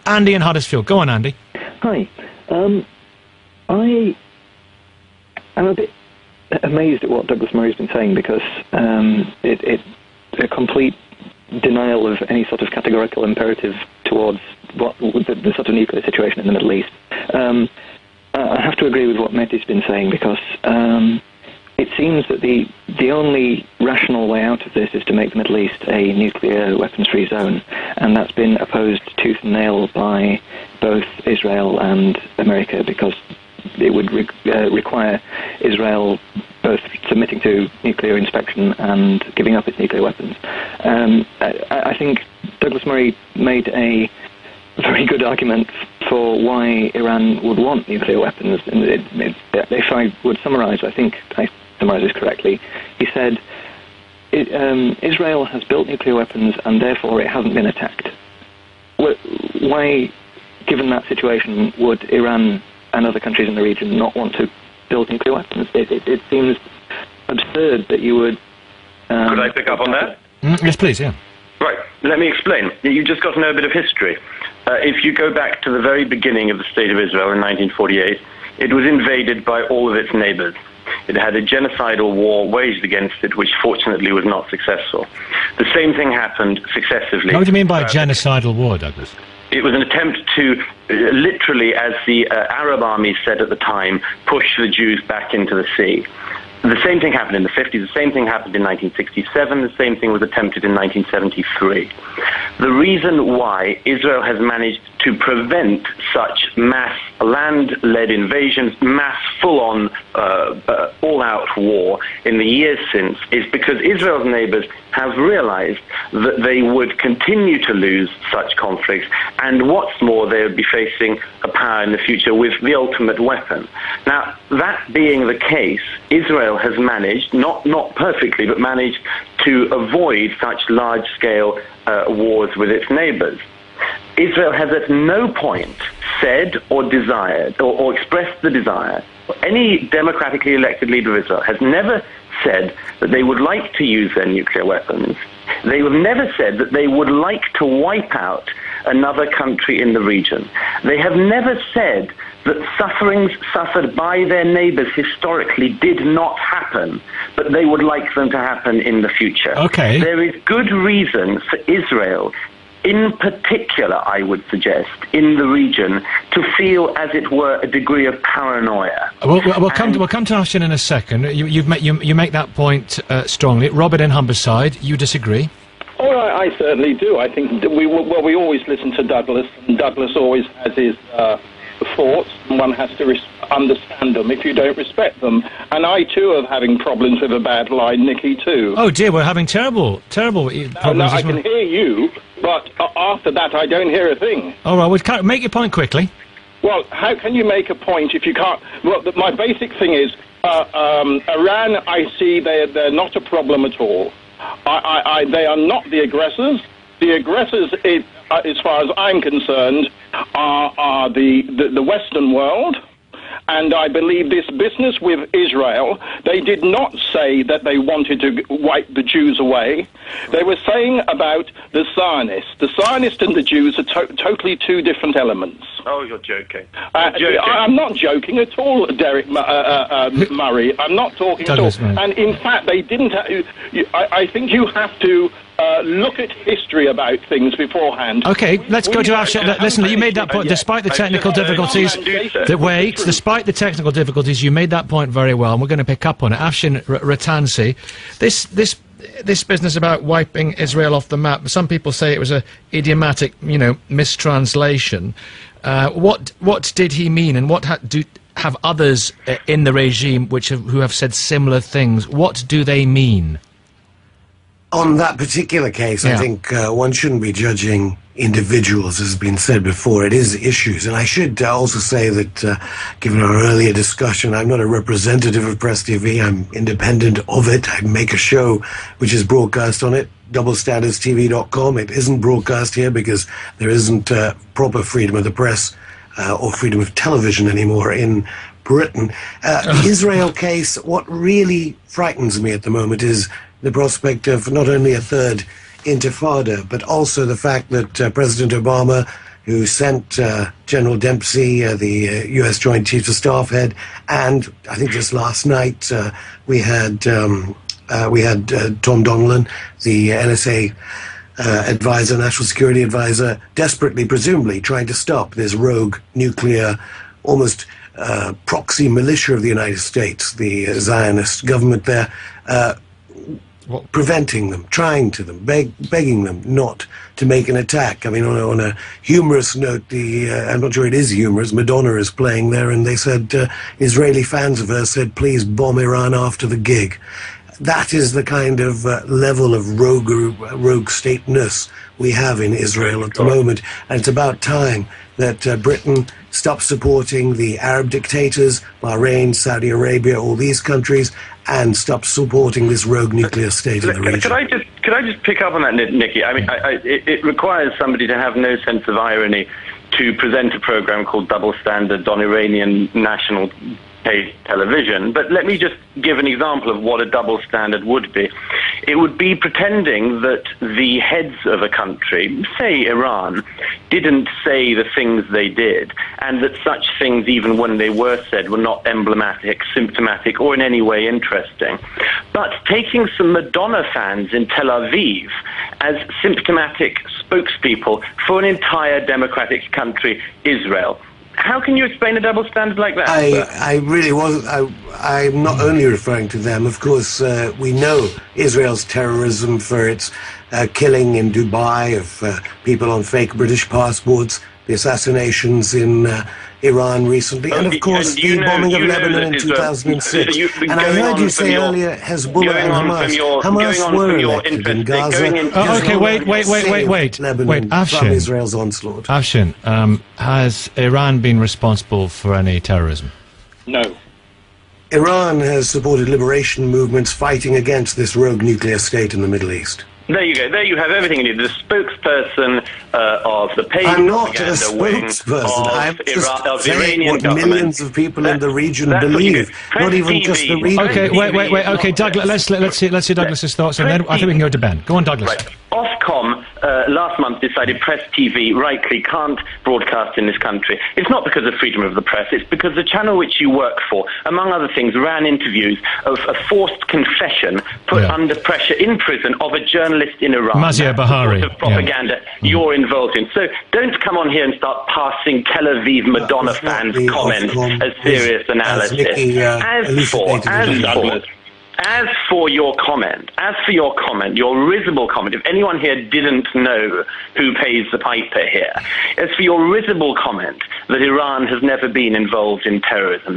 Andy in Huddersfield. Go on, Andy. Hi. I am a bit amazed at what Douglas Murray's been saying, because it's a complete denial of any sort of categorical imperative towards the sort of nuclear situation in the Middle East. I have to agree with what Mehdi's been saying, because it seems that the only rational way out of this is to make the Middle East a nuclear weapons-free zone, and that's been opposed tooth and nail by both Israel and America, because it would require Israel both submitting to nuclear inspection and giving up its nuclear weapons. I think Douglas Murray made a very good argument for why Iran would want nuclear weapons. And if I would summarise, I think I summarise this correctly. He said, Israel has built nuclear weapons and therefore it hasn't been attacked. Why, given that situation, would Iran and other countries in the region not want to build nuclear weapons? It seems absurd that you would... Could I pick up on that? Yes, please, yeah. Right, let me explain. You've just got to know a bit of history. If you go back to the very beginning of the State of Israel in 1948, it was invaded by all of its neighbors. It had a genocidal war waged against it, which fortunately was not successful. The same thing happened successively. What do you mean by a genocidal war, Douglas? It was an attempt to, literally, as the Arab army said at the time, push the Jews back into the sea. The same thing happened in the 50s, the same thing happened in 1967, the same thing was attempted in 1973. The reason why Israel has managed to prevent such mass land-led invasions, mass full-on, all-out war in the years since, is because Israel's neighbors have realized that they would continue to lose such conflicts, and what's more, they would be facing a power in the future with the ultimate weapon. Now, that being the case, Israel has managed, not perfectly, but managed to avoid such large-scale wars with its neighbors. Israel has at no point said or desired or expressed the desire, any democratically elected leader of Israel has never said that they would like to use their nuclear weapons. They have never said that they would like to wipe out another country in the region. They have never said that sufferings suffered by their neighbors historically did not happen, but they would like them to happen in the future. Okay. There is good reason for Israel, in particular, I would suggest, in the region, to feel, as it were, a degree of paranoia. We'll come to Afshin in a second. You make that point strongly. Robert in Humberside, you disagree? Oh, I certainly do. I think that we always listen to Douglas, and Douglas always has his thoughts, and one has to understand them if you don't respect them. And I too am having problems with a bad line, Nicky too. Oh dear, we're having terrible problems. No, I can hear you, but after that I don't hear a thing. All right, well, make your point quickly. Well, how can you make a point if you can't? Well, my basic thing is, Iran, I see they're not a problem at all. They are not the aggressors. The aggressors, as far as I'm concerned, are the Western world. And I believe this business with Israel, they did not say that they wanted to wipe the Jews away. They were saying about the Zionists. The Zionists and the Jews are totally two different elements. Oh, you're joking. I'm not joking at all, Derek Murray. I'm not talking at all. And in fact, they didn't... I think you have to look at history about things beforehand. Okay, let's go to Afshin. Listen, you made that point, despite the technical difficulties... Despite the technical difficulties, you made that point very well, and we're going to pick up on it. Afshin Rattansi, this business about wiping Israel off the map, some people say it was a idiomatic, mistranslation. What did he mean, and what have others in the regime who have said similar things? What do they mean? On that particular case, I think one shouldn't be judging individuals, as has been said before. It is issues. And I should also say that, given our earlier discussion, I'm not a representative of Press TV. I'm independent of it. I make a show which is broadcast on it, doublestandardstv.com. It isn't broadcast here because there isn't proper freedom of the press or freedom of television anymore in Britain. The Israel case, what really frightens me at the moment is the prospect of not only a third intifada, but also the fact that President Obama who sent General Dempsey, the U.S. Joint Chiefs of Staff head, and I think just last night we had Tom Donilon, the NSA advisor, national security advisor, desperately, presumably, trying to stop this rogue nuclear, almost proxy militia of the United States, the Zionist government there, preventing them, trying to them, begging them not to make an attack. I mean, on a humorous note, I'm not sure it is humorous, Madonna is playing there, and they said, Israeli fans of hers said, please bomb Iran after the gig. That is the kind of level of rogue stateness we have in Israel at the moment, and it's about time that Britain stops supporting the Arab dictators, Bahrain, Saudi Arabia, all these countries, and stops supporting this rogue nuclear state in the region. Could I just pick up on that, Nicky? I mean, it requires somebody to have no sense of irony to present a program called Double Standard on Iranian national paid television, but let me just give an example of what a double standard would be. It would be pretending that the heads of a country, say Iran, didn't say the things they did, and that such things, even when they were said, were not emblematic, symptomatic, or in any way interesting. But taking some Madonna fans in Tel Aviv as symptomatic spokespeople for an entire democratic country, Israel. How can you explain a double standard like that? I really wasn't. I'm not only referring to them. Of course, we know Israel's terrorism for its killing in Dubai of people on fake British passports, the assassinations in Iran recently, and of course the bombing of Lebanon in 2006. And I heard you say earlier Hezbollah and Hamas. Hamas were elected in Gaza. Okay, wait, Afshin. From Israel's onslaught. Afshin, has Iran been responsible for any terrorism? No. Iran has supported liberation movements fighting against this rogue nuclear state in the Middle East. There you go. There you have everything you need. The spokesperson of the paid I'm not a spokesperson. I'm just saying Iranian what government. Millions of people in the region believe. Not even just the region. Okay, wait. Okay, Douglas. Let's see Douglas's thoughts, and then I think we can go to Ben. Go on, Douglas. Right. Ofcom last month decided Press TV rightly can't broadcast in this country. It's not because of freedom of the press. It's because the channel which you work for, among other things, ran interviews of a forced confession put under pressure in prison of a journalist in Iran. Mazia Bahari. Sort of propaganda you're involved in. So don't come on here and start passing Tel Aviv Madonna fans' comments as serious analysis. As for your comment, your risible comment, if anyone here didn't know who pays the piper here, as for your risible comment that Iran has never been involved in terrorism,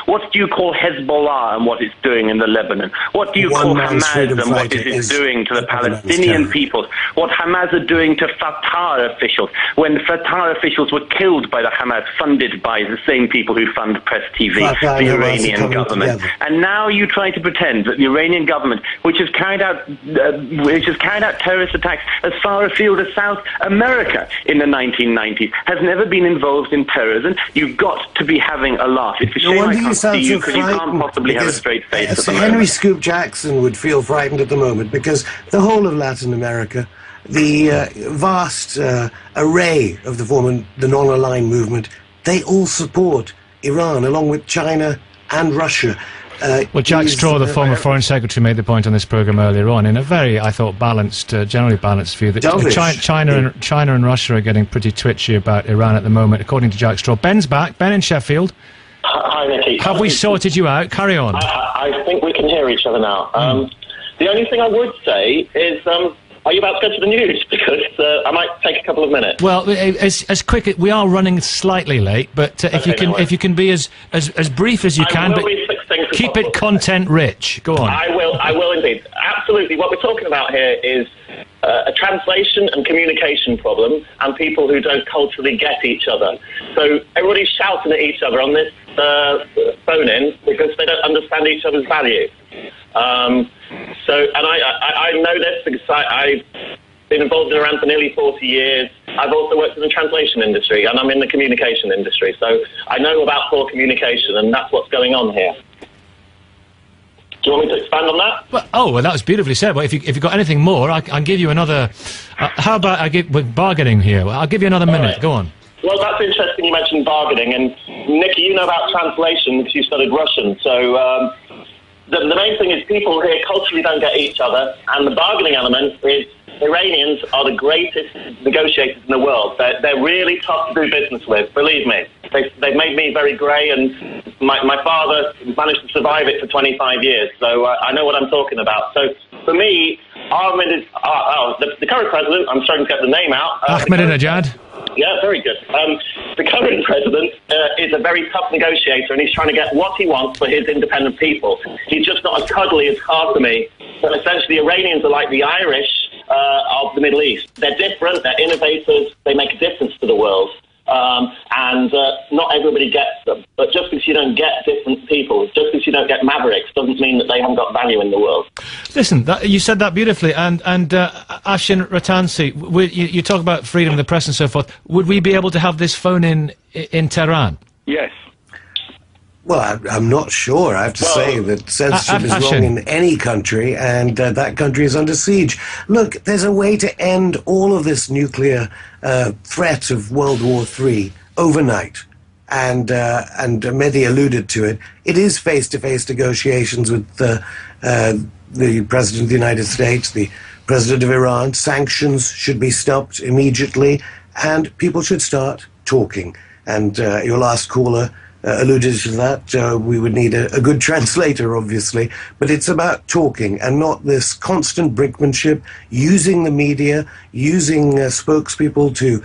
what do you call Hezbollah and what it's doing in the Lebanon? What do you call Hamas and what it is doing to the Palestinian peoples? What Hamas are doing to Fatah officials when Fatah officials were killed by the Hamas, funded by the same people who fund Press TV, the Iranian government. And now you try to pretend that the Iranian government, which has carried out terrorist attacks as far afield as South America in the 1990s, has never been involved in terrorism. You've got to be having a laugh. It's a shame I can't see you because you can't possibly have a straight face at the moment. Henry Scoop Jackson would feel frightened at the moment because the whole of Latin America, the vast array of the non-aligned movement, they all support Iran along with China and Russia. Well, Jack Straw, the former Foreign Secretary, made the point on this programme earlier on in a very, I thought, balanced, generally balanced view that China and Russia are getting pretty twitchy about Iran at the moment, according to Jack Straw. Ben's back. Ben in Sheffield. Hi, Nicky. Have we sorted you out? Carry on. I think we can hear each other now. The only thing I would say is... are you about to go to the news? Because I might take a couple of minutes. Well, as quick, we are running slightly late, but if you can be as brief as you can, but keep it content rich. Go on. I will indeed. Absolutely. What we're talking about here is a translation and communication problem, and people who don't culturally get each other. So everybody's shouting at each other on this phone-in because they don't understand each other's value. And I know this because I've been involved in Iran for nearly 40 years. I've also worked in the translation industry, and I'm in the communication industry. So I know about poor communication, and that's what's going on here. Do you want me to expand on that? Well, that was beautifully said. Well, if you've got anything more, I'll give you another... how about we're bargaining here? I'll give you another minute. Right. Go on. Well, that's interesting you mentioned bargaining. And, Nikki, you know about translation because you studied Russian. So the main thing is people here culturally don't get each other. And the bargaining element is Iranians are the greatest negotiators in the world. They're really tough to do business with, believe me. They've made me very grey, and my father managed to survive it for 25 years, so I know what I'm talking about. So for me, the current president, I'm starting to get the name out. Ahmadinejad. Yeah, very good. The current president is a very tough negotiator, and he's trying to get what he wants for his independent people. He's just not as cuddly as Khatami, but essentially Iranians are like the Irish of the Middle East. They're different, they're innovators, they make a difference to the world. And not everybody gets them. But just because you don't get different people, just because you don't get mavericks, doesn't mean that they haven't got value in the world. Listen, you said that beautifully. And Afshin Rattansi, you talk about freedom of the press and so forth. Would we be able to have this phone in Tehran? Yes. Well, I'm not sure. I have to say that censorship is wrong in any country, and that country is under siege. Look, there's a way to end all of this nuclear threat of World War III overnight, and Mehdi alluded to it. It is face-to-face negotiations with the President of the United States, the President of Iran. Sanctions should be stopped immediately, and people should start talking. And your last caller alluded to that. We would need a good translator, obviously, but it's about talking and not this constant brinkmanship, using the media, using spokespeople to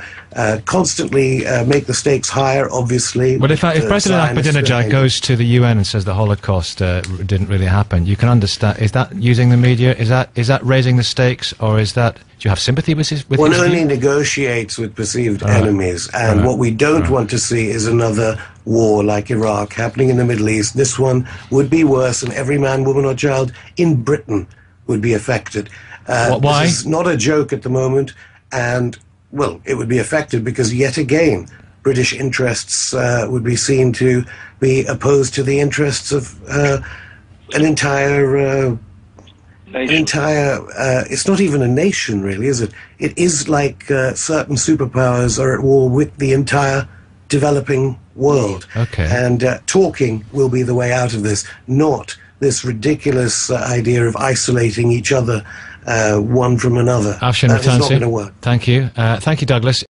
constantly make the stakes higher, obviously. But if President Ahmadinejad goes to the UN and says the Holocaust didn't really happen, you can understand, is that using the media? Is that raising the stakes, or is that... Do you have sympathy with his One only negotiates with perceived enemies, and what we don't want to see is another war like Iraq happening in the Middle East. This one would be worse, and every man, woman or child in Britain would be affected. Why? This is not a joke at the moment, and, well, it would be affected because, yet again, British interests would be seen to be opposed to the interests of an entire... it's not even a nation, really, is it? It is like certain superpowers are at war with the entire developing world. Okay. And talking will be the way out of this, not this ridiculous idea of isolating each other one from another. Afshin That is not Rattansi, going to work. Thank you. Thank you, Douglas.